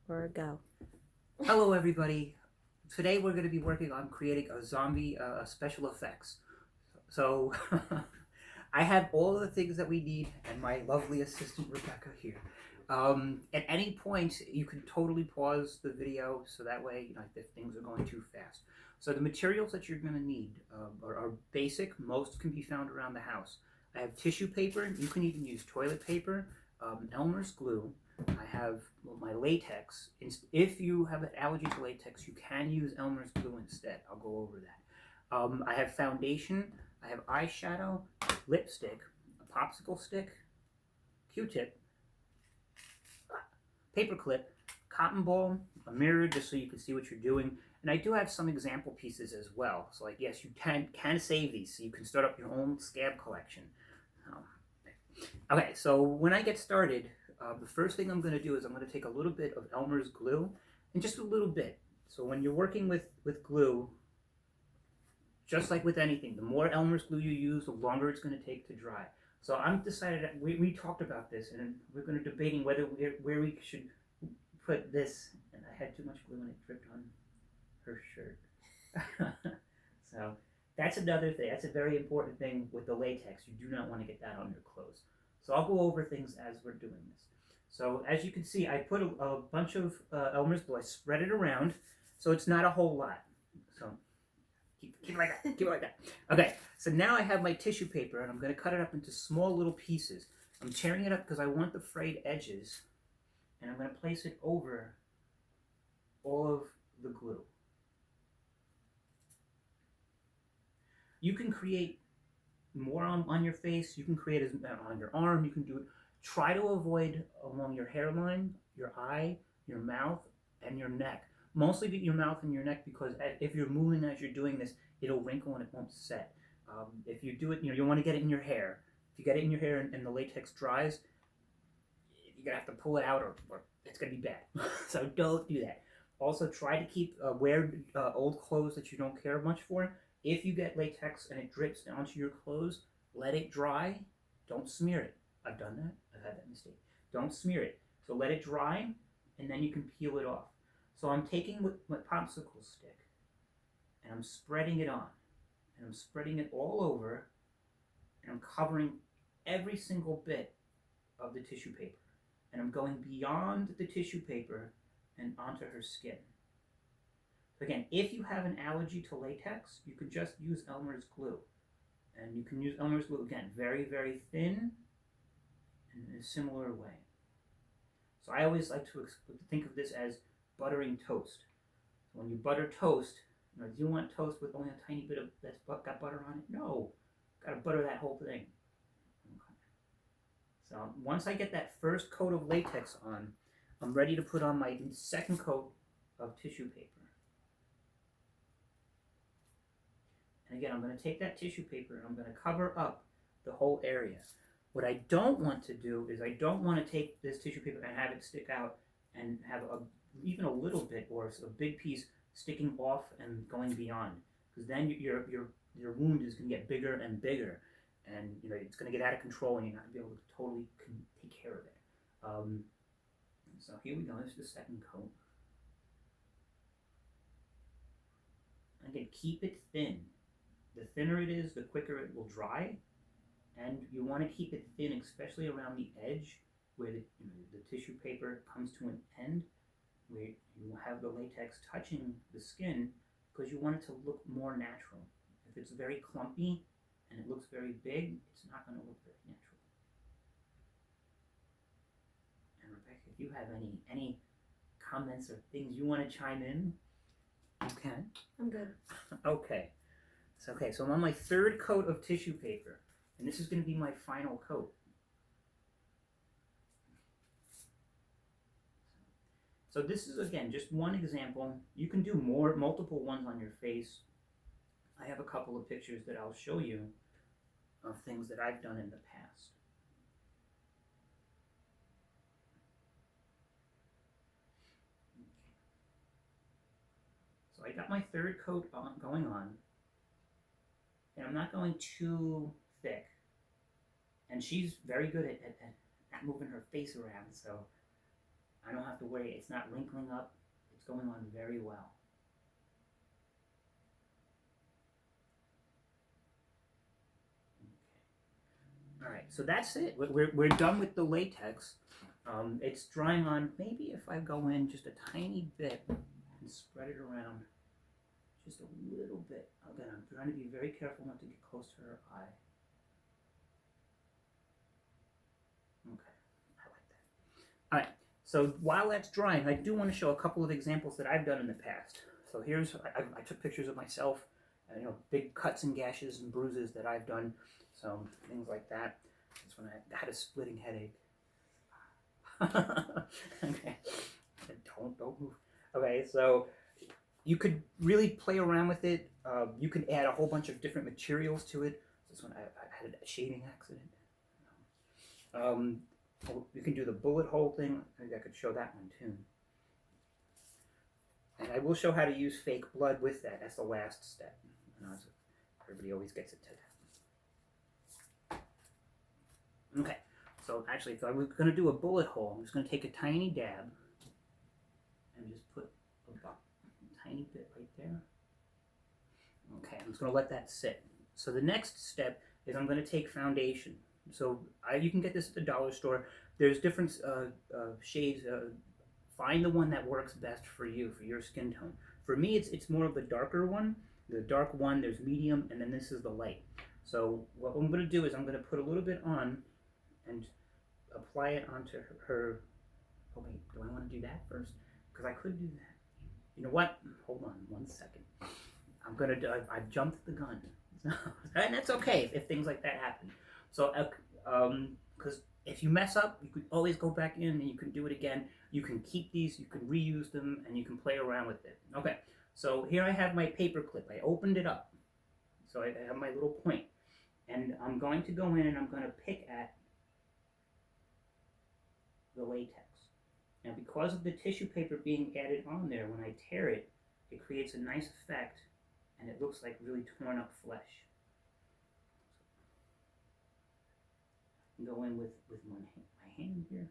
or go. Hello, everybody. Today we're going to be working on creating a zombie special effects. So I have all of the things that we need, and my lovely assistant Rebecca here. At any point, you can totally pause the video, so that way, if things are going too fast. So the materials that you're going to need are basic. Most can be found around the house. I have tissue paper. You can even use toilet paper, Elmer's glue. I have my latex. If you have an allergy to latex, you can use Elmer's glue instead. I'll go over that. I have foundation. I have eyeshadow, lipstick, a popsicle stick, Q-tip, paper clip, cotton ball, a mirror just so you can see what you're doing. And I do have some example pieces as well. So like, yes, you can save these so you can start up your own scab collection. Okay, so when I get started, the first thing I'm going to do is I'm going to take a little bit of Elmer's glue, and just a little bit. So when you're working with glue, just like with anything, the more Elmer's glue you use, the longer it's going to take to dry. So I'm decided that we talked about this, and we're going to debating where we should put this. And I had too much glue and it dripped on her shirt. So that's another thing. That's a very important thing with the latex. You do not want to get that on your clothes. So I'll go over things as we're doing this. So as you can see, I put a bunch of Elmer's glue. I spread it around, so it's not a whole lot. So keep it like that. Keep it like that. Okay, so now I have my tissue paper, and I'm going to cut it up into small little pieces. I'm tearing it up because I want the frayed edges, and I'm going to place it over all of the glue. You can create more on your face. You can create it on your arm. You can do it. Try to avoid along your hairline, your eye, your mouth, and your neck. Mostly your mouth and your neck, because if you're moving as you're doing this, it'll wrinkle and it won't set. If you do it, you want to get it in your hair. If you get it in your hair and the latex dries, you're going to have to pull it out or it's going to be bad. So don't do that. Also, try to wear old clothes that you don't care much for. If you get latex and it drips onto your clothes, let it dry. Don't smear it. I've done that. I've had that mistake. Don't smear it. So let it dry, and then you can peel it off. So I'm taking my popsicle stick, and I'm spreading it on. And I'm spreading it all over, and I'm covering every single bit of the tissue paper. And I'm going beyond the tissue paper and onto her skin. Again, if you have an allergy to latex, you could just use Elmer's glue. And you can use Elmer's glue, again, very, very thin and in a similar way. So I always like to think of this as buttering toast. So when you butter toast, do you want toast with only a tiny bit of that's got butter on it? No, got to butter that whole thing. Okay. So once I get that first coat of latex on, I'm ready to put on my second coat of tissue paper. And again, I'm going to take that tissue paper and I'm going to cover up the whole area. What I don't want to do is I don't want to take this tissue paper and have it stick out and have even a little bit or a big piece sticking off and going beyond. Because then your wound is going to get bigger and bigger. And it's going to get out of control and you're not going to be able to totally take care of it. So here we go. This is the second coat. Again, keep it thin. The thinner it is, the quicker it will dry, and you want to keep it thin, especially around the edge where the tissue paper comes to an end, where you have the latex touching the skin, because you want it to look more natural. If it's very clumpy and it looks very big, it's not going to look very natural. And Rebecca, if you have any comments or things you want to chime in, you can. I'm good. Okay. So I'm on my third coat of tissue paper, and this is going to be my final coat. So this is, again, just one example. You can do multiple ones on your face. I have a couple of pictures that I'll show you of things that I've done in the past. So I got my third coat going on. And I'm not going too thick. And she's very good at moving her face around, so I don't have to worry. It's not wrinkling up. It's going on very well. Okay. All right, so that's it. We're done with the latex. It's drying on. Maybe if I go in just a tiny bit and spread it around just a little bit. Again, I'm trying to be very careful not to get close to her eye. Okay, I like that. All right, so while that's drying, I do want to show a couple of examples that I've done in the past. So here's, I took pictures of myself, big cuts and gashes and bruises that I've done. So things like that. This one I had a splitting headache. Okay, don't move. Okay, so you could really play around with it. You can add a whole bunch of different materials to it. This one I had a shaving accident. You can do the bullet hole thing. Maybe I could show that one too. And I will show how to use fake blood with that. That's the last step. Everybody always gets it to that. Okay, so actually, if I was going to do a bullet hole, I'm just going to take a tiny dab and just put a tiny bit right there. Okay, I'm just going to let that sit. So the next step is I'm going to take foundation. So you can get this at the dollar store. There's different shades. Find the one that works best for you, for your skin tone. For me, it's more of the darker one. The dark one, there's medium, and then this is the light. So what I'm going to do is I'm going to put a little bit on and apply it onto her. Oh wait, do I want to do that first? Because I could do that. You know what? Hold on 1 second. I've jumped the gun. And that's okay if things like that happen. So, because if you mess up, you could always go back in and you can do it again. You can keep these, you can reuse them, and you can play around with it. Okay, so here I have my paper clip. I opened it up. So I have my little point. And I'm going to go in and I'm going to pick at the latex. Now, because of the tissue paper being added on there, when I tear it, it creates a nice effect, and it looks like really torn up flesh. Go in with my hand here.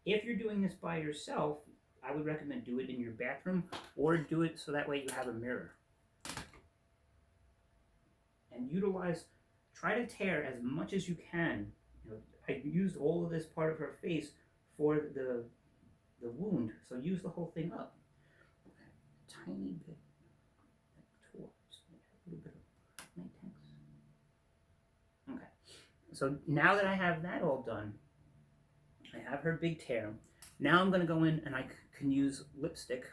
If you're doing this by yourself, I would recommend do it in your bathroom, or do it so that way you have a mirror. And try to tear as much as you can. I used all of this part of her face for the wound, so use the whole thing up. Tiny bit towards a little bit of latex. Okay. So now that I have that all done, I have her big tear. Now I'm going to go in and I can use lipstick,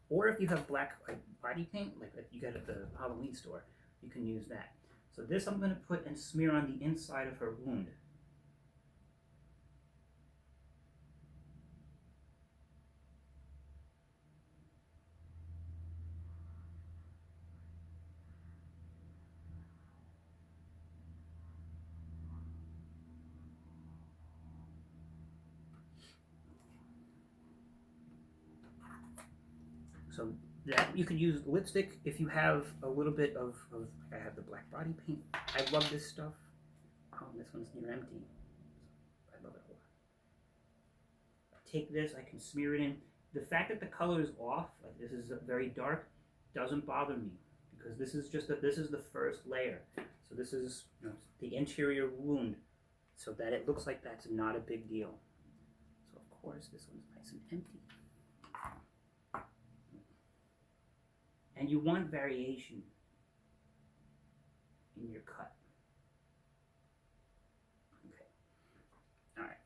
or if you have black body paint, like you get at the Halloween store, you can use that. So this I'm going to put and smear on the inside of her wound. So that you can use lipstick if you have a little bit of I have the black body paint. I love this stuff. Oh, this one's near empty. I love it a lot. I take this, I can smear it in. The fact that the color is off, like this is very dark, doesn't bother me because this is the first layer. So this is the interior wound, so that it looks like that's not a big deal. So of course this one's nice and empty. And you want variation in your cut. Okay. All right.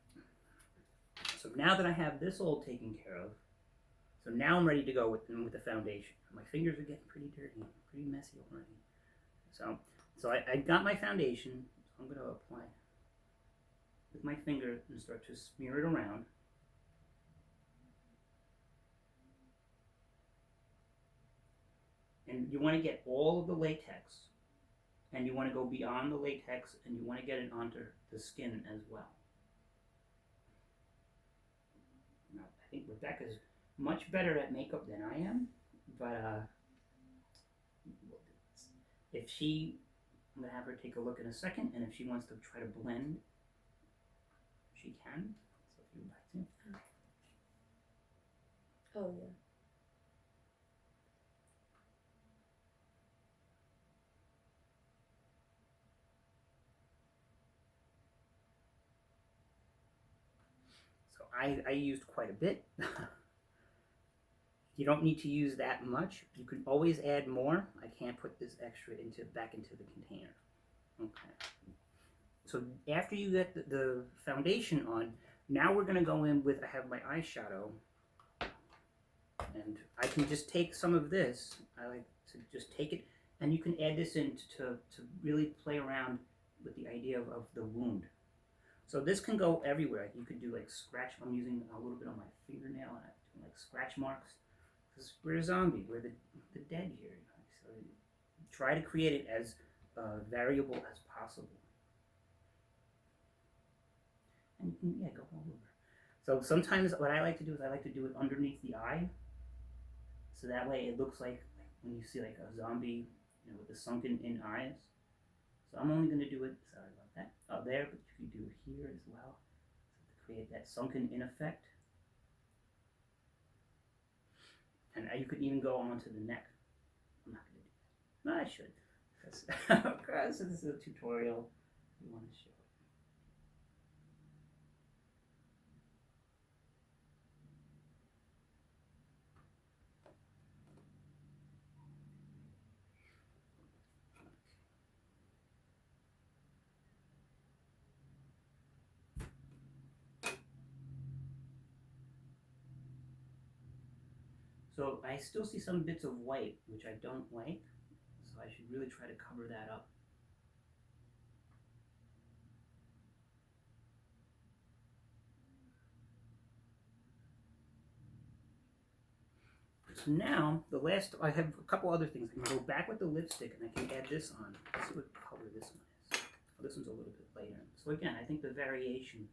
So now that I have this all taken care of, so now I'm ready to go with the foundation. My fingers are getting pretty dirty, pretty messy already. So I got my foundation. So I'm going to apply with my finger and start to smear it around. And you want to get all of the latex, and you want to go beyond the latex, and you want to get it onto the skin as well. Now, I think Rebecca's much better at makeup than I am, but I'm going to have her take a look in a second, and if she wants to try to blend, she can. So if you would like to. Oh yeah. So I used quite a bit. You don't need to use that much. You can always add more. I can't put this extra back into the container. Okay. So after you get the foundation on, now we're going to go in with, I have my eyeshadow, and I can just take some of this. I like to just take it, and you can add this in to really play around with the idea of the wound. So this can go everywhere. You could do like scratch. I'm using a little bit on my fingernail, and I'm doing like scratch marks. Because we're a zombie. We're the dead here. So try to create it as variable as possible. And you can, yeah, go all over. So sometimes what I like to do is I like to do it underneath the eye. So that way it looks like when you see like a zombie, with the sunken in eyes. So I'm only going to do it, sorry about that, up there, but you can do it here as well. So to create that sunken in effect. And you could even go on to the neck. I'm not going to do that. No, I should. Because this is a tutorial. We want to show it. So I still see some bits of white, which I don't like. So I should really try to cover that up. So now, I have a couple other things. I can go back with the lipstick and I can add this on. Let's see what color this one is. Oh, this one's a little bit lighter. So again, I think the variation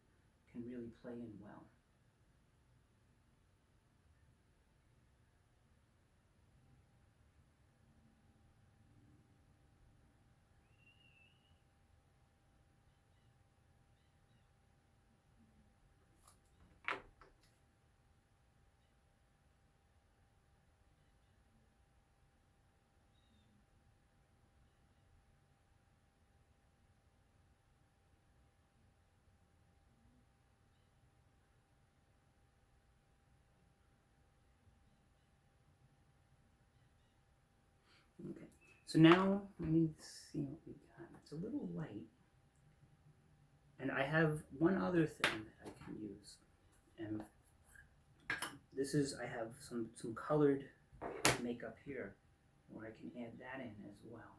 can really play in well. Okay, so now let me see what we got. It's a little light. And I have one other thing that I can use. And this is, I have some colored makeup here where I can add that in as well.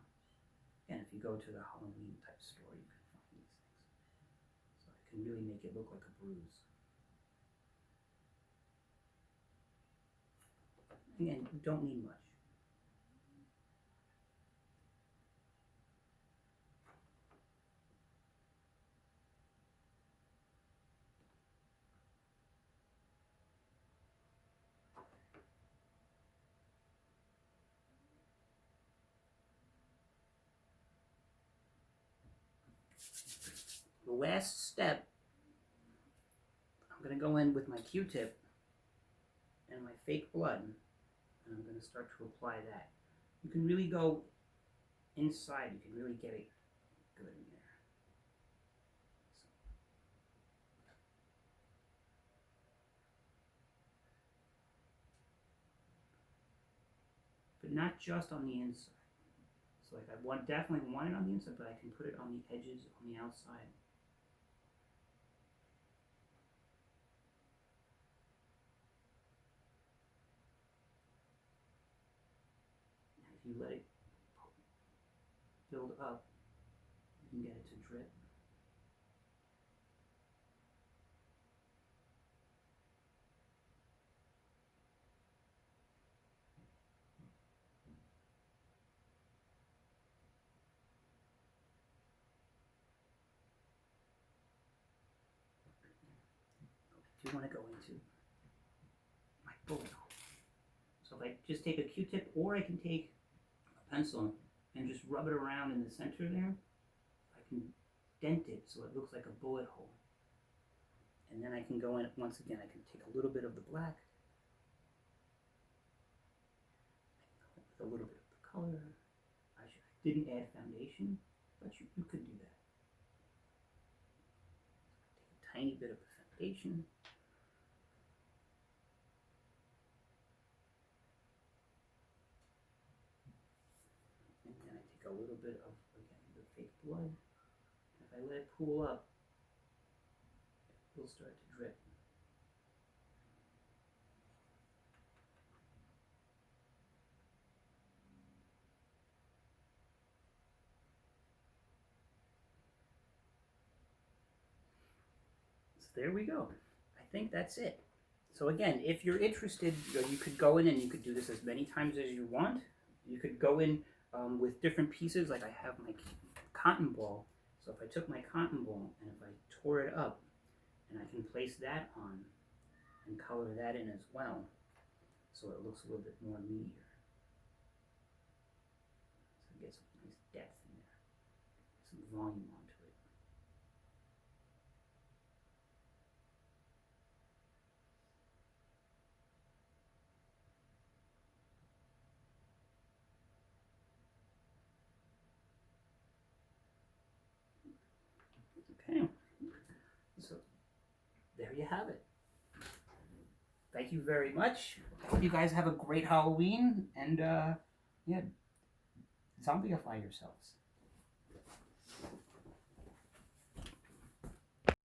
And if you go to the Halloween type store, you can find these things. So I can really make it look like a bruise. Again, you don't need much. The last step, I'm going to go in with my Q-tip and my fake blood, and I'm going to start to apply that. You can really go inside, you can really get it good in there. But not just on the inside. So like I definitely want it on the inside, but I can put it on the edges, on the outside. And if you let it build up, you can get it to drip. If you want to go into my bullet hole. So if I just take a Q-tip, or I can take a pencil and just rub it around in the center there, I can dent it so it looks like a bullet hole. And then I can go in, once again, I can take a little bit of the black didn't add foundation, but you could do that. Take a tiny bit of the foundation. And then I take a little bit of, again, the fake blood. If I let it pool up, it will start to drip. So there we go. I think that's it. So again, if you're interested, you could go in and you could do this as many times as you want. You could go in with different pieces, like I have my cotton ball. So if I took my cotton ball and if I tore it up, and I can place that on and color that in as well, so it looks a little bit more meatier. So it gets some nice depth in there, some volume onto it. Okay, so there you have it. Thank you very much. I hope you guys have a great Halloween, and yeah, zombieify yourselves.